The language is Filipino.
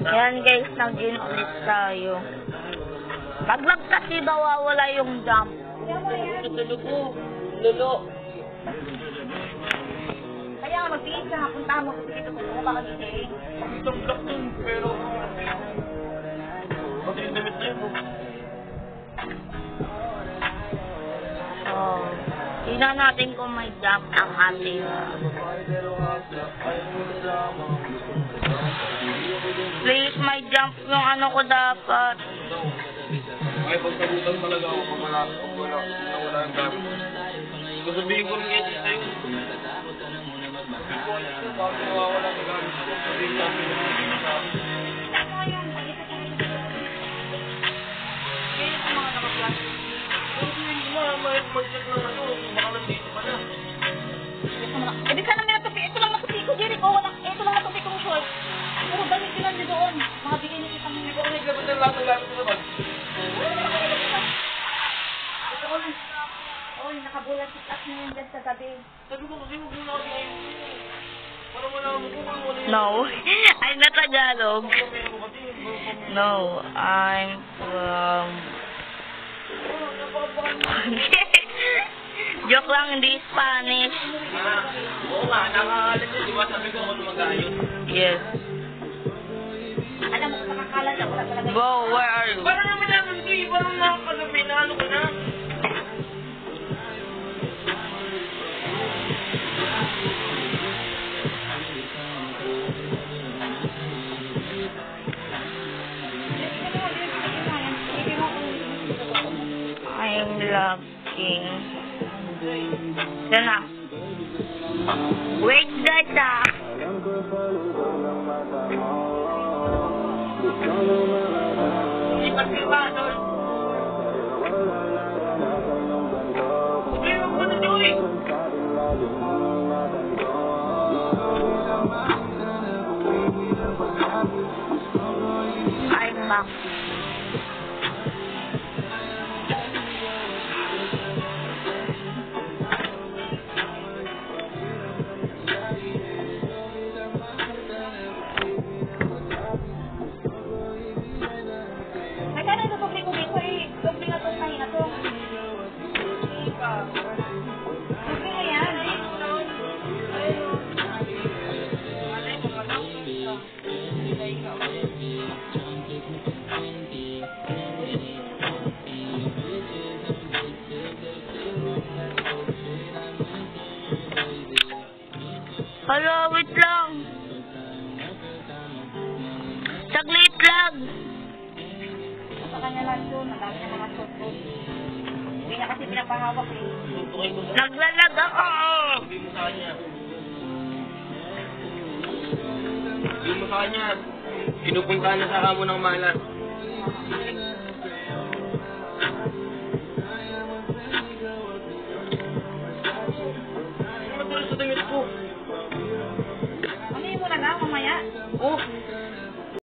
Yan guys, nag-in ulit tayo. Pag-lag kasi mawawala yung jump. Lulo. Kaya mag-tiis ka, punta mo. Dito ko baka gising. Isang block dun, pero... Pati yung damit na yun, Oh. Tingnan natin kung may jump ang ating... Please, may jump yung ano ko dapat. Ay, pagkagutan talaga ako kung wala yung gamit. Sasabihin ko rin ngayon sa'yo. Bakit nawawala yung gamit ko? Sabihin natin yung mga gamit. Mag-check lang ano, baka nandito pa na. Eh, di sana may natupi. Ito lang natupi ko, Jericho. Ito lang natupi kong short. Puro damit yun nandito doon. Mga bigay niyo kitang... Hindi ko naglabas ng lahat ng gamit ko naman. Oy, nakabulat si Kat na yun dyan sa gabi. Sabi ko kasi huwag muna kasi ngayon. Para malaman ko kung ano yun. No, I'm not Tagalog. No, I'm from... Joke lang, hindi Spanish. Oo nga, nakakalat yun. Diba sabi ko ako lumagayos? Yes. Alam mo, nakakala na, wala talaga. Bo, where are you? Parang naman naman ito eh. Parang nakakagabi na ano ko na. I'm looking. Yan na. Wait, data. Hindi pa sila doon. Hindi mo po na doon eh. I'm back. Nagkano ito doble ko dito eh. Doble na ito sa'yo na ito. Doble na yan. Hello, wait lang. Saglit lang. Sa kanya lang doon. Madami na mga suit. Hindi niya kasi pinapahawak eh. Tutukin ko sa Naglalag ako. sabi mo sa kanya. Sabi mo sa kanya. Pinupuntahan na sa kamo ng malas.